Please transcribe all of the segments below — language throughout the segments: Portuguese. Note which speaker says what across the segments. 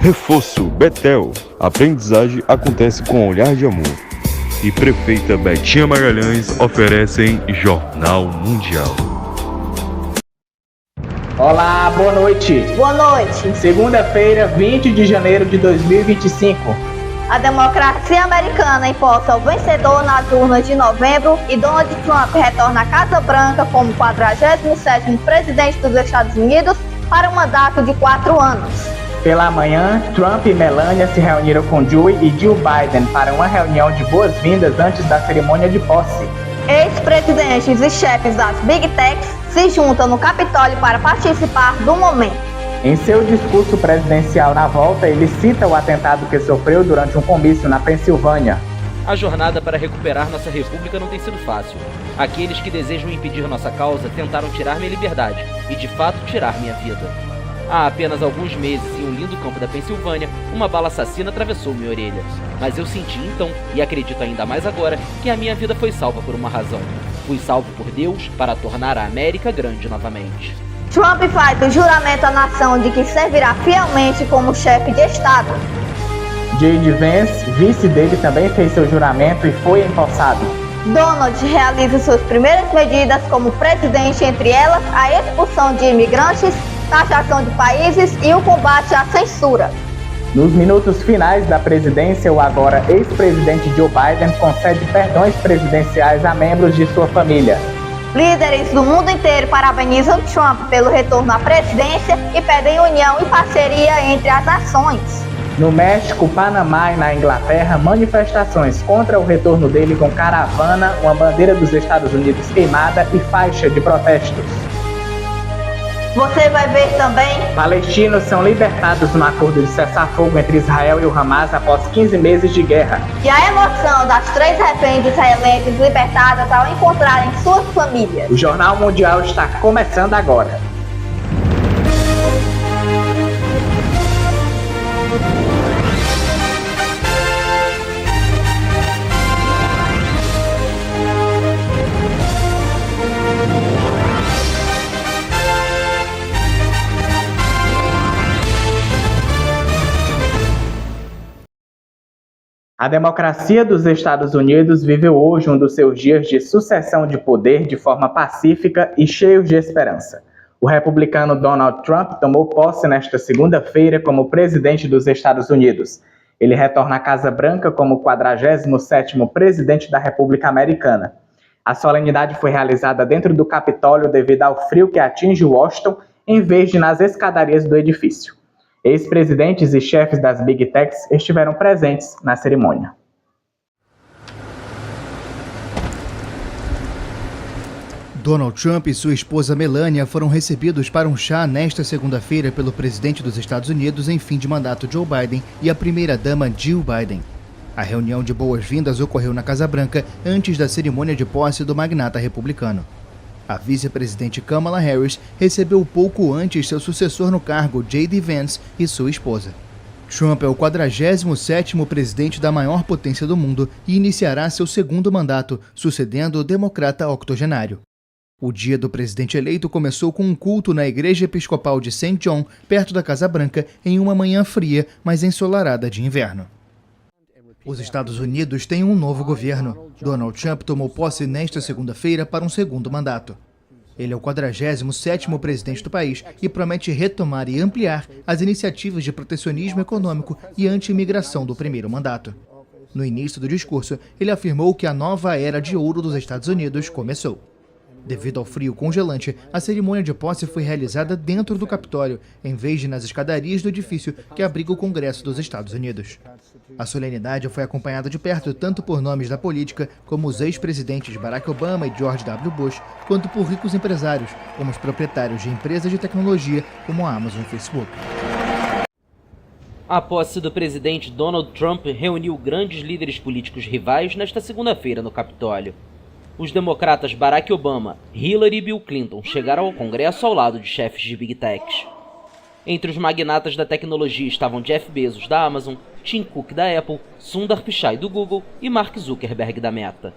Speaker 1: Reforço Betel. Aprendizagem acontece com olhar de amor. E Prefeita Betinha Magalhães oferecem Jornal Mundial.
Speaker 2: Olá, boa noite.
Speaker 3: Boa noite.
Speaker 2: Segunda-feira, 20 de janeiro de 2025.
Speaker 3: A democracia americana imposta o vencedor nas urnas de novembro e Donald Trump retorna à Casa Branca como 47º presidente dos Estados Unidos para um mandato de 4 anos.
Speaker 2: Pela manhã, Trump e Melania se reuniram com Joe e Jill Biden para uma reunião de boas-vindas antes da cerimônia de posse.
Speaker 3: Ex-presidentes e chefes das Big Techs se juntam no Capitólio para participar do momento.
Speaker 2: Em seu discurso presidencial na volta, ele cita o atentado que sofreu durante um comício na Pensilvânia.
Speaker 4: A jornada para recuperar nossa república não tem sido fácil. Aqueles que desejam impedir nossa causa tentaram tirar minha liberdade e, de fato, tirar minha vida. Há apenas alguns meses, em um lindo campo da Pensilvânia, uma bala assassina atravessou minha orelha. Mas eu senti então, e acredito ainda mais agora, que a minha vida foi salva por uma razão. Fui salvo por Deus para tornar a América grande novamente.
Speaker 3: Trump faz o juramento à nação de que servirá fielmente como chefe de Estado.
Speaker 2: J.D. Vance, vice dele, também fez seu juramento e foi empossado.
Speaker 3: Donald realiza suas primeiras medidas como presidente, entre elas a expulsão de imigrantes, taxação de países e o combate à censura.
Speaker 2: Nos minutos finais da presidência, o agora ex-presidente Joe Biden concede perdões presidenciais a membros de sua família.
Speaker 3: Líderes do mundo inteiro parabenizam Trump pelo retorno à presidência e pedem união e parceria entre as nações.
Speaker 2: No México, Panamá e na Inglaterra, manifestações contra o retorno dele com caravana, uma bandeira dos Estados Unidos queimada e faixa de protestos.
Speaker 3: Você vai ver também:
Speaker 2: palestinos são libertados no acordo de cessar-fogo entre Israel e o Hamas após 15 meses de guerra.
Speaker 3: E a emoção das 3 reféns israelenses libertadas ao encontrarem suas famílias.
Speaker 2: O Jornal Mundial está começando agora. A democracia dos Estados Unidos viveu hoje um dos seus dias de sucessão de poder de forma pacífica e cheios de esperança. O republicano Donald Trump tomou posse nesta segunda-feira como presidente dos Estados Unidos. Ele retorna à Casa Branca como 47º presidente da República Americana. A solenidade foi realizada dentro do Capitólio devido ao frio que atinge Washington, em vez de nas escadarias do edifício. Ex-presidentes e chefes das Big Techs estiveram presentes na cerimônia.
Speaker 5: Donald Trump e sua esposa Melania foram recebidos para um chá nesta segunda-feira pelo presidente dos Estados Unidos em fim de mandato Joe Biden e a primeira-dama Jill Biden. A reunião de boas-vindas ocorreu na Casa Branca antes da cerimônia de posse do magnata republicano. A vice-presidente Kamala Harris recebeu pouco antes seu sucessor no cargo, J.D. Vance, e sua esposa. Trump é o 47º presidente da maior potência do mundo e iniciará seu segundo mandato, sucedendo o democrata octogenário. O dia do presidente eleito começou com um culto na Igreja Episcopal de St. John, perto da Casa Branca, em uma manhã fria, mas ensolarada de inverno. Os Estados Unidos têm um novo governo. Donald Trump tomou posse nesta segunda-feira para um segundo mandato. Ele é o 47º presidente do país e promete retomar e ampliar as iniciativas de protecionismo econômico e anti-imigração do primeiro mandato. No início do discurso, ele afirmou que a nova era de ouro dos Estados Unidos começou. Devido ao frio congelante, a cerimônia de posse foi realizada dentro do Capitólio, em vez de nas escadarias do edifício que abriga o Congresso dos Estados Unidos. A solenidade foi acompanhada de perto tanto por nomes da política, como os ex-presidentes Barack Obama e George W. Bush, quanto por ricos empresários, como os proprietários de empresas de tecnologia como a Amazon e Facebook.
Speaker 4: A posse do presidente Donald Trump reuniu grandes líderes políticos rivais nesta segunda-feira no Capitólio. Os democratas Barack Obama, Hillary e Bill Clinton chegaram ao Congresso ao lado de chefes de Big Techs. Entre os magnatas da tecnologia estavam Jeff Bezos, da Amazon, Tim Cook, da Apple, Sundar Pichai, do Google e Mark Zuckerberg, da Meta.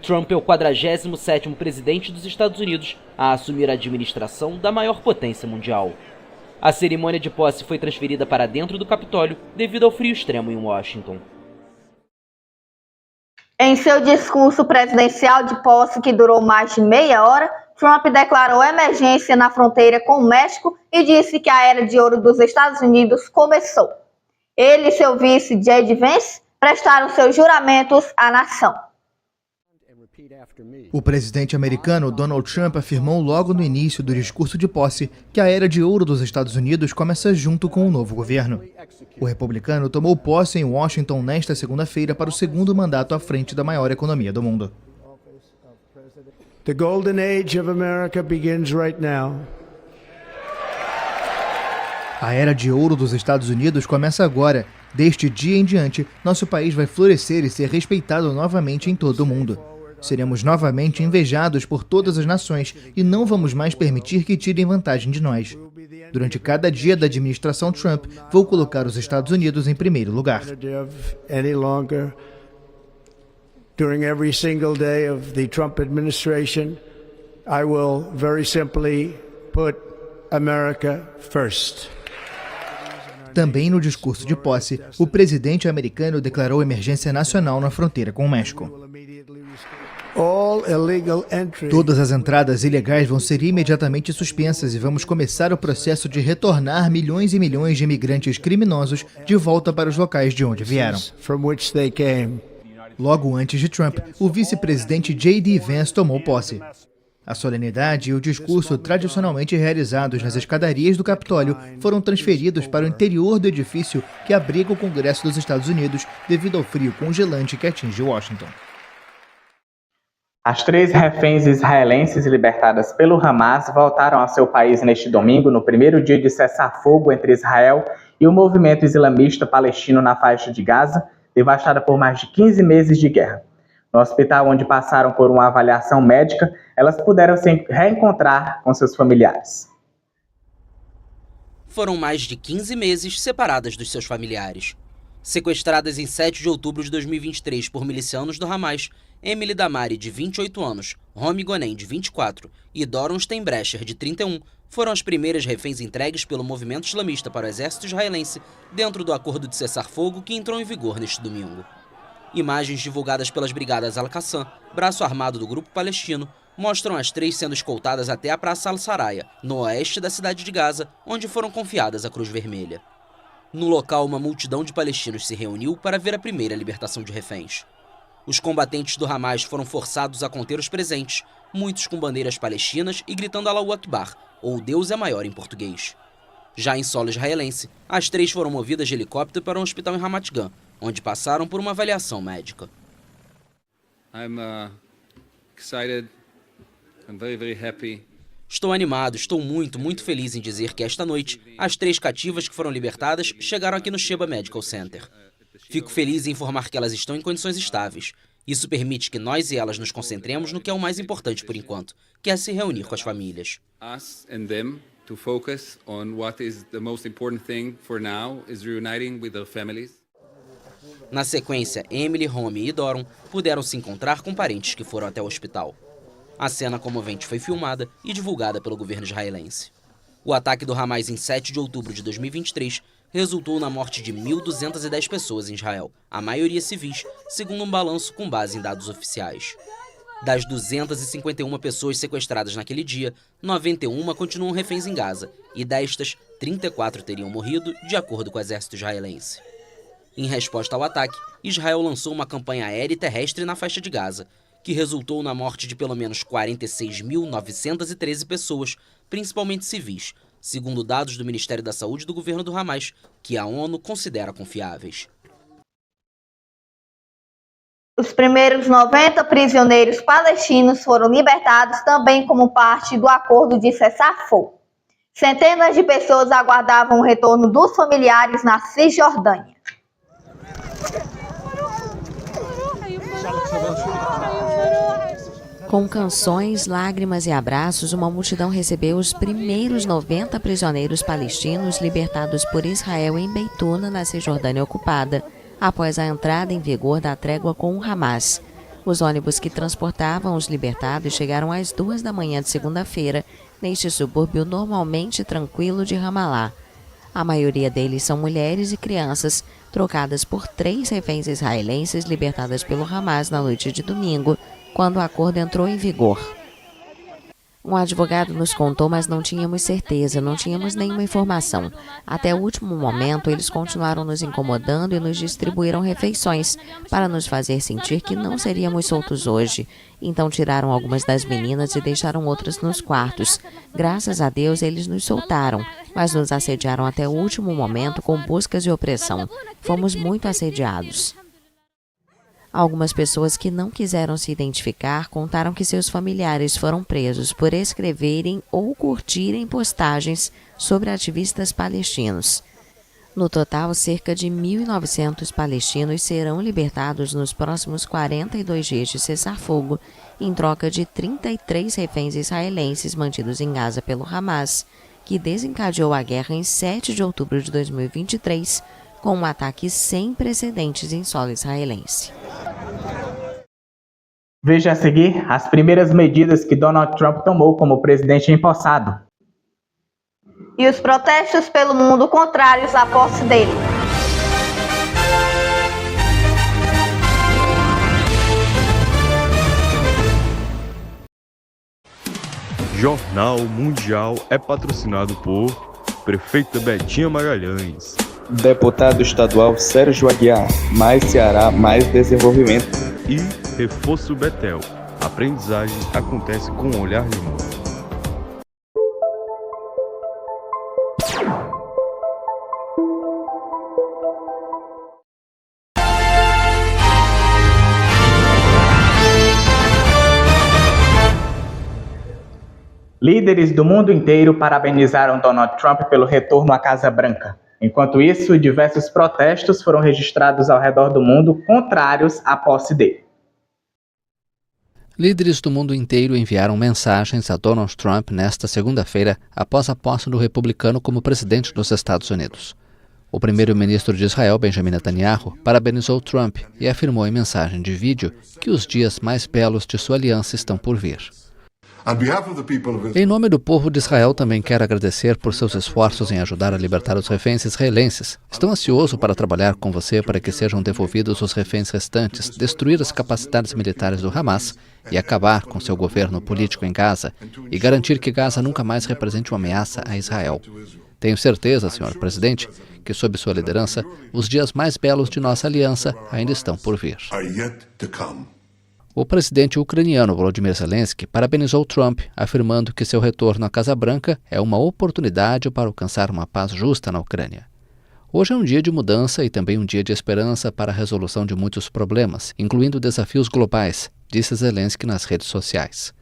Speaker 4: Trump é o 47º presidente dos Estados Unidos a assumir a administração da maior potência mundial. A cerimônia de posse foi transferida para dentro do Capitólio devido ao frio extremo em Washington.
Speaker 3: Em seu discurso presidencial de posse, que durou mais de meia hora, Trump declarou emergência na fronteira com o México e disse que a era de ouro dos Estados Unidos começou. Ele e seu vice, J.D. Vance, prestaram seus juramentos à nação.
Speaker 5: O presidente americano Donald Trump afirmou logo no início do discurso de posse que a era de ouro dos Estados Unidos começa junto com o novo governo. O republicano tomou posse em Washington nesta segunda-feira para o segundo mandato à frente da maior economia do mundo.
Speaker 6: The golden age of America begins right now.
Speaker 5: A era de ouro dos Estados Unidos começa agora. Deste dia em diante, nosso país vai florescer e ser respeitado novamente em todo o mundo. Seremos novamente invejados por todas as nações e não vamos mais permitir que tirem vantagem de nós. Durante cada dia da administração Trump, vou colocar os Estados Unidos em primeiro lugar.
Speaker 6: During every single day of the Trump administration, I will very simply put America first.
Speaker 5: Também no discurso de posse, o presidente americano declarou emergência nacional na fronteira com o México. Todas as entradas ilegais vão ser imediatamente suspensas e vamos começar o processo de retornar milhões e milhões de imigrantes criminosos de volta para os locais de onde vieram. Logo antes de Trump, o vice-presidente J.D. Vance tomou posse. A solenidade e o discurso tradicionalmente realizados nas escadarias do Capitólio foram transferidos para o interior do edifício que abriga o Congresso dos Estados Unidos devido ao frio congelante que atinge Washington.
Speaker 2: As 3 reféns israelenses libertadas pelo Hamas voltaram ao seu país neste domingo, no primeiro dia de cessar-fogo entre Israel e o movimento islamista palestino na faixa de Gaza, devastada por mais de 15 meses de guerra. No hospital onde passaram por uma avaliação médica, elas puderam se reencontrar com seus familiares.
Speaker 7: Foram mais de 15 meses separadas dos seus familiares. Sequestradas em 7 de outubro de 2023 por milicianos do Hamas, Emily Damari, de 28 anos, Romi Gonen, de 24 e Doron Steinbrecher, de 31, foram as primeiras reféns entregues pelo movimento islamista para o exército israelense dentro do acordo de cessar-fogo que entrou em vigor neste domingo. Imagens divulgadas pelas Brigadas Al-Qassam, braço armado do grupo palestino, mostram as 3 sendo escoltadas até a Praça Al-Saraya, no oeste da cidade de Gaza, onde foram confiadas à Cruz Vermelha. No local, uma multidão de palestinos se reuniu para ver a primeira libertação de reféns. Os combatentes do Hamas foram forçados a conter os presentes, muitos com bandeiras palestinas e gritando Allahu Akbar, ou Deus é maior em português. Já em solo israelense, as 3 foram movidas de helicóptero para um hospital em Ramat Gan, onde passaram por uma avaliação médica. Estou animado, estou muito feliz em dizer que esta noite, as 3 cativas que foram libertadas chegaram aqui no Sheba Medical Center. Fico feliz em informar que elas estão em condições estáveis. Isso permite que nós e elas nos concentremos no que é o mais importante por enquanto, que é se reunir com as famílias. Na sequência, Emily, Romi e Doron puderam se encontrar com parentes que foram até o hospital. A cena comovente foi filmada e divulgada pelo governo israelense. O ataque do Hamas em 7 de outubro de 2023 resultou na morte de 1.210 pessoas em Israel, a maioria civis, segundo um balanço com base em dados oficiais. Das 251 pessoas sequestradas naquele dia, 91 continuam reféns em Gaza, e destas, 34 teriam morrido, de acordo com o exército israelense. Em resposta ao ataque, Israel lançou uma campanha aérea e terrestre na faixa de Gaza, que resultou na morte de pelo menos 46.913 pessoas, principalmente civis, segundo dados do Ministério da Saúde do governo do Hamas, que a ONU considera confiáveis.
Speaker 3: Os primeiros 90 prisioneiros palestinos foram libertados também como parte do acordo de cessar-fogo. Centenas de pessoas aguardavam o retorno dos familiares na Cisjordânia.
Speaker 8: Com canções, lágrimas e abraços, uma multidão recebeu os primeiros 90 prisioneiros palestinos libertados por Israel em Beituna, na Cisjordânia ocupada, após a entrada em vigor da trégua com o Hamas. Os ônibus que transportavam os libertados chegaram às 2 da manhã de segunda-feira, neste subúrbio normalmente tranquilo de Ramallah. A maioria deles são mulheres e crianças, trocadas por 3 reféns israelenses libertadas pelo Hamas na noite de domingo, quando o acordo entrou em vigor. Um advogado nos contou, mas não tínhamos certeza, não tínhamos nenhuma informação. Até o último momento, eles continuaram nos incomodando e nos distribuíram refeições para nos fazer sentir que não seríamos soltos hoje. Então tiraram algumas das meninas e deixaram outras nos quartos. Graças a Deus, eles nos soltaram, mas nos assediaram até o último momento com buscas e opressão. Fomos muito assediados. Algumas pessoas que não quiseram se identificar contaram que seus familiares foram presos por escreverem ou curtirem postagens sobre ativistas palestinos. No total, cerca de 1.900 palestinos serão libertados nos próximos 42 dias de cessar-fogo, em troca de 33 reféns israelenses mantidos em Gaza pelo Hamas, que desencadeou a guerra em 7 de outubro de 2023, com um ataque sem precedentes em solo israelense.
Speaker 2: Veja a seguir as primeiras medidas que Donald Trump tomou como presidente empossado.
Speaker 3: E os protestos pelo mundo contrários à posse dele.
Speaker 1: Jornal Mundial é patrocinado por Prefeita Betinha Magalhães,
Speaker 9: Deputado Estadual Sérgio Aguiar, mais Ceará, mais desenvolvimento.
Speaker 1: e Reforço Betel. A aprendizagem acontece com um olhar de mundo.
Speaker 2: Líderes do mundo inteiro parabenizaram Donald Trump pelo retorno à Casa Branca. Enquanto isso, diversos protestos foram registrados ao redor do mundo contrários à posse dele.
Speaker 10: Líderes do mundo inteiro enviaram mensagens a Donald Trump nesta segunda-feira após a posse do republicano como presidente dos Estados Unidos. O primeiro-ministro de Israel, Benjamin Netanyahu, parabenizou Trump e afirmou em mensagem de vídeo que os dias mais belos de sua aliança estão por vir. Em nome do povo de Israel, também quero agradecer por seus esforços em ajudar a libertar os reféns israelenses. Estou ansioso para trabalhar com você para que sejam devolvidos os reféns restantes, destruir as capacidades militares do Hamas e acabar com seu governo político em Gaza e garantir que Gaza nunca mais represente uma ameaça a Israel. Tenho certeza, senhor presidente, que sob sua liderança, os dias mais belos de nossa aliança ainda estão por vir. O presidente ucraniano Volodymyr Zelensky parabenizou Trump, afirmando que seu retorno à Casa Branca é uma oportunidade para alcançar uma paz justa na Ucrânia. Hoje é um dia de mudança e também um dia de esperança para a resolução de muitos problemas, incluindo desafios globais, disse Zelensky nas redes sociais.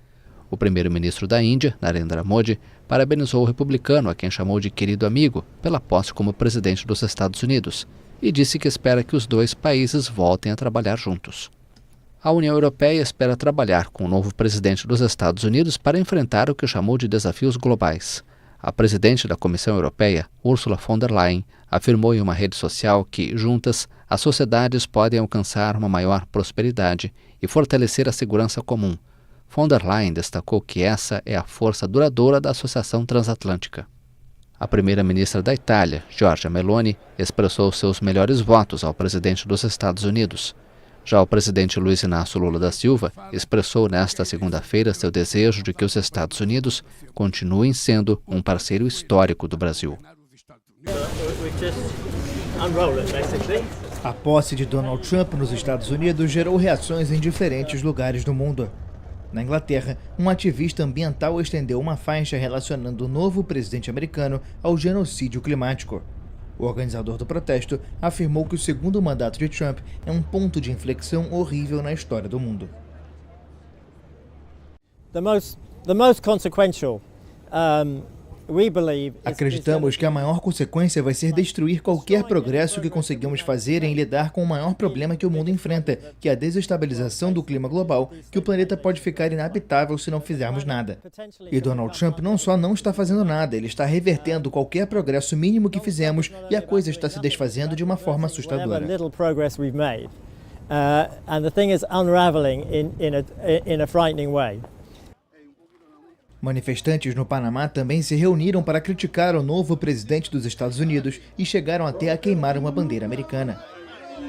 Speaker 10: O primeiro-ministro da Índia, Narendra Modi, parabenizou o republicano, a quem chamou de querido amigo, pela posse como presidente dos Estados Unidos, e disse que espera que os dois países voltem a trabalhar juntos. A União Europeia espera trabalhar com o novo presidente dos Estados Unidos para enfrentar o que chamou de desafios globais. A presidente da Comissão Europeia, Ursula von der Leyen, afirmou em uma rede social que, juntas, as sociedades podem alcançar uma maior prosperidade e fortalecer a segurança comum. Von der Leyen destacou que essa é a força duradoura da Associação Transatlântica. A primeira-ministra da Itália, Giorgia Meloni, expressou seus melhores votos ao presidente dos Estados Unidos. Já o presidente Luiz Inácio Lula da Silva expressou nesta segunda-feira seu desejo de que os Estados Unidos continuem sendo um parceiro histórico do Brasil.
Speaker 5: A posse de Donald Trump nos Estados Unidos gerou reações em diferentes lugares do mundo. Na Inglaterra, um ativista ambiental estendeu uma faixa relacionando o novo presidente americano ao genocídio climático. O organizador do protesto afirmou que o segundo mandato de Trump é um ponto de inflexão horrível na história do mundo.
Speaker 11: The most consequential,
Speaker 5: Acreditamos que a maior consequência vai ser destruir qualquer progresso que conseguimos fazer em lidar com o maior problema que o mundo enfrenta, que é a desestabilização do clima global, que o planeta pode ficar inabitável se não fizermos nada. E Donald Trump não só não está fazendo nada, ele está revertendo qualquer progresso mínimo que fizemos e a coisa está se desfazendo de uma forma assustadora.
Speaker 11: and the thing is unraveling in a frightening way.
Speaker 5: Manifestantes no Panamá também se reuniram para criticar o novo presidente dos Estados Unidos e chegaram até a queimar uma bandeira americana.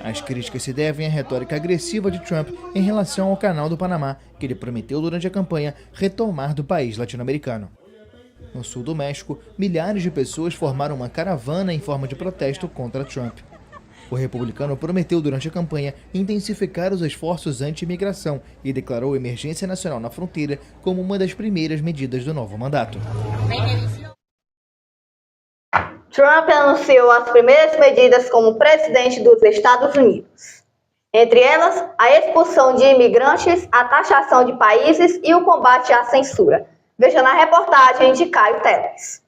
Speaker 5: As críticas se devem à retórica agressiva de Trump em relação ao Canal do Panamá, que ele prometeu durante a campanha retomar do país latino-americano. No sul do México, milhares de pessoas formaram uma caravana em forma de protesto contra Trump. O republicano prometeu durante a campanha intensificar os esforços anti-imigração e declarou emergência nacional na fronteira como uma das primeiras medidas do novo mandato.
Speaker 3: Trump anunciou as primeiras medidas como presidente dos Estados Unidos. Entre elas, a expulsão de imigrantes, a taxação de países e o combate à censura. Veja na reportagem de Caio Teles.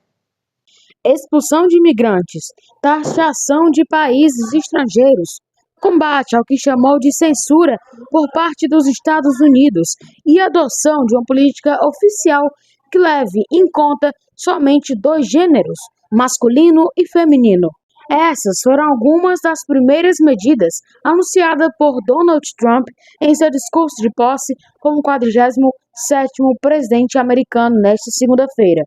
Speaker 12: Expulsão de imigrantes, taxação de países estrangeiros, combate ao que chamou de censura por parte dos Estados Unidos e adoção de uma política oficial que leve em conta somente 2 gêneros, masculino e feminino. Essas foram algumas das primeiras medidas anunciadas por Donald Trump em seu discurso de posse como 47º presidente americano nesta segunda-feira.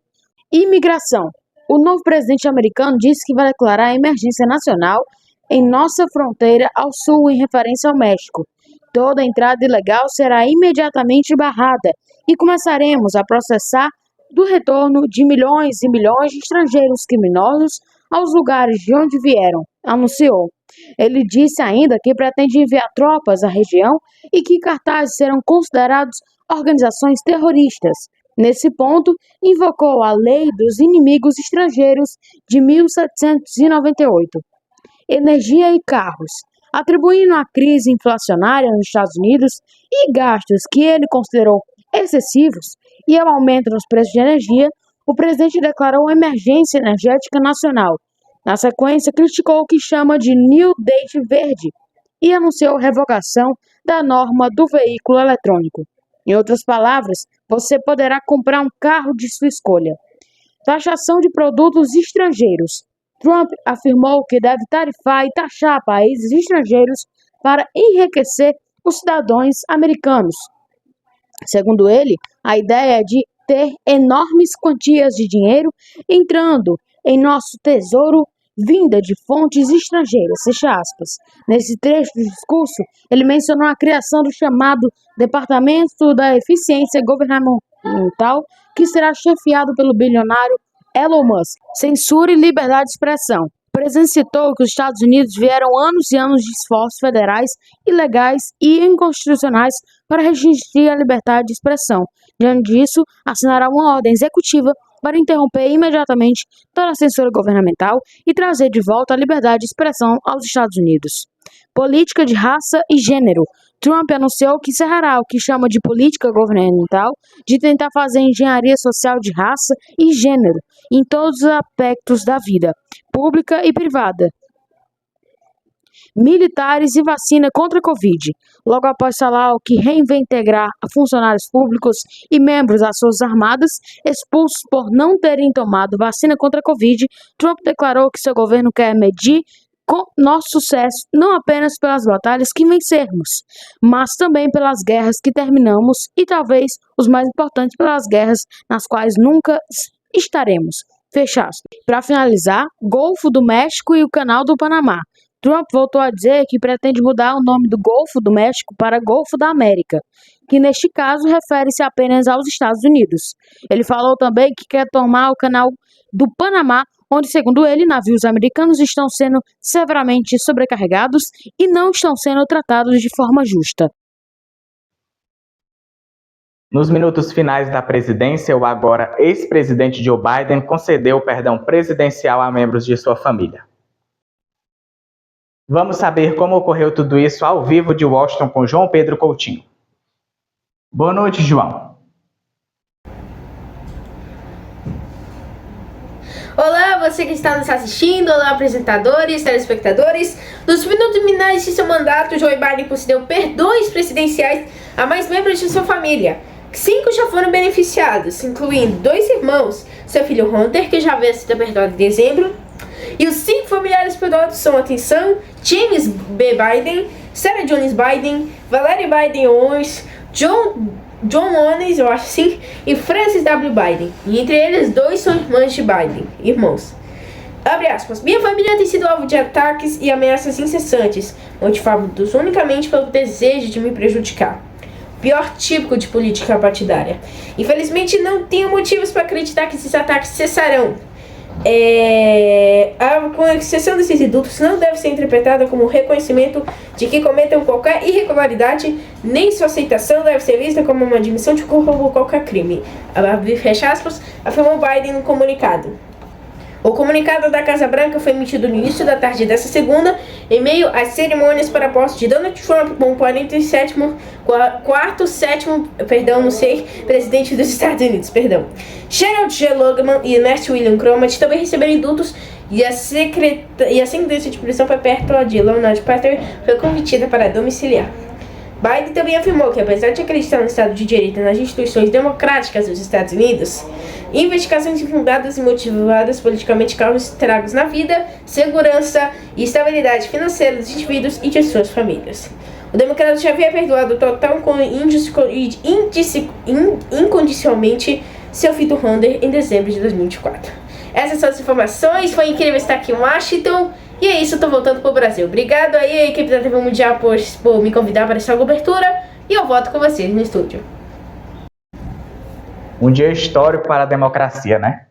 Speaker 12: Imigração. O novo presidente americano disse que vai declarar emergência nacional em nossa fronteira ao sul em referência ao México. Toda entrada ilegal será imediatamente barrada e começaremos a processar do retorno de milhões e milhões de estrangeiros criminosos aos lugares de onde vieram, anunciou. Ele disse ainda que pretende enviar tropas à região e que cartazes serão considerados organizações terroristas. Nesse ponto, invocou a Lei dos Inimigos Estrangeiros de 1798. Energia e carros. Atribuindo a crise inflacionária nos Estados Unidos e gastos que ele considerou excessivos e ao aumento nos preços de energia, o presidente declarou uma emergência energética nacional. Na sequência, criticou o que chama de New Date Verde e anunciou revogação da norma do veículo eletrônico. Em outras palavras, você poderá comprar um carro de sua escolha. Taxação de produtos estrangeiros. Trump afirmou que deve tarifar e taxar países estrangeiros para enriquecer os cidadãos americanos. Segundo ele, a ideia é de ter enormes quantias de dinheiro entrando em nosso tesouro vinda de fontes estrangeiras, fecha aspas. Nesse trecho do discurso, ele mencionou a criação do chamado Departamento da Eficiência Governamental, que será chefiado pelo bilionário Elon Musk. Censura e liberdade de expressão. O presidente citou que os Estados Unidos vieram anos e anos de esforços federais ilegais e inconstitucionais para restringir a liberdade de expressão. Diante disso, assinará uma ordem executiva para interromper imediatamente toda a censura governamental e trazer de volta a liberdade de expressão aos Estados Unidos. Política de raça e gênero. Trump anunciou que encerrará o que chama de política governamental de tentar fazer engenharia social de raça e gênero em todos os aspectos da vida, pública e privada. Militares e vacina contra a Covid. Logo após falar que reintegrar funcionários públicos e membros das Forças Armadas expulsos por não terem tomado vacina contra a Covid, Trump declarou que seu governo quer medir nosso sucesso não apenas pelas batalhas que vencermos, mas também pelas guerras que terminamos e talvez os mais importantes pelas guerras nas quais nunca estaremos. Fechados. Para finalizar, Golfo do México e o Canal do Panamá. Trump voltou a dizer que pretende mudar o nome do Golfo do México para Golfo da América, que neste caso refere-se apenas aos Estados Unidos. Ele falou também que quer tomar o Canal do Panamá, onde, segundo ele, navios americanos estão sendo severamente sobrecarregados e não estão sendo tratados de forma justa.
Speaker 2: Nos minutos finais da presidência, o agora ex-presidente Joe Biden concedeu perdão presidencial a membros de sua família. Vamos saber como ocorreu tudo isso ao vivo de Washington com João Pedro Coutinho. Boa noite, João.
Speaker 13: Olá, você que está nos assistindo, olá apresentadores, telespectadores. Nos minutos finais de seu mandato, Joe Biden concedeu perdões presidenciais a mais membros de sua família. 5 já foram beneficiados, incluindo 2 irmãos, seu filho Hunter, que já havia sido perdoado em dezembro, e os 5 familiares perdoados são, atenção, James B. Biden, Sarah Jones Biden, Valerie Biden Owens, John Owens, eu acho assim, e Frances W. Biden. E entre eles, 2 são irmãs de Biden, irmãos. Abre aspas. Minha família tem sido alvo de ataques e ameaças incessantes, motivados unicamente pelo desejo de me prejudicar. Pior típico de política partidária. Infelizmente, não tenho motivos para acreditar que esses ataques cessarão. Com exceção desses indutos, não deve ser interpretada como reconhecimento de que cometam qualquer irregularidade, nem sua aceitação deve ser vista como uma admissão de culpa por qualquer crime. Fecha aspas, afirmou Biden no comunicado. O comunicado da Casa Branca foi emitido no início da tarde dessa segunda, em meio às cerimônias para a posse de Donald Trump como 47º presidente dos Estados Unidos. Gerald G. Logan e Ernest William Cromartie também receberam indultos e a sentença de prisão perpétua de Leonard Pater foi convertida para domiciliar. Biden também afirmou que, apesar de acreditar no Estado de Direito e nas instituições democráticas dos Estados Unidos, investigações infundadas e motivadas politicamente causam estragos na vida, segurança e estabilidade financeira dos indivíduos e de suas famílias. O democrata já havia perdoado total incondicionalmente seu filho Hunter em dezembro de 2024. Essas são as informações, foi incrível estar aqui em Washington. E é isso, eu tô voltando pro Brasil. Obrigado aí a equipe da TV Mundial por me convidar para essa cobertura. E eu volto com vocês no estúdio.
Speaker 2: Um dia histórico para a democracia, né?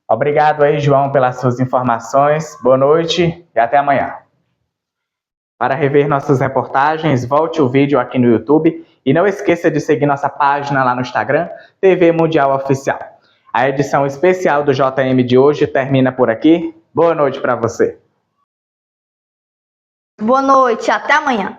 Speaker 2: Obrigado aí, João, pelas suas informações. Boa noite e até amanhã. Para rever nossas reportagens, volte o vídeo aqui no YouTube e não esqueça de seguir nossa página lá no Instagram, TV Mundial Oficial. A edição especial do JM de hoje termina por aqui. Boa noite para você.
Speaker 3: Boa noite, até amanhã.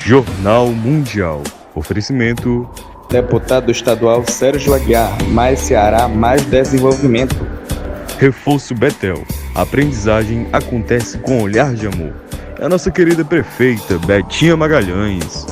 Speaker 1: Jornal Mundial. Oferecimento:
Speaker 9: Deputado estadual Sérgio Aguiar, mais Ceará, mais desenvolvimento.
Speaker 1: Reforço Betel. A aprendizagem acontece com olhar de amor. É a nossa querida prefeita Betinha Magalhães.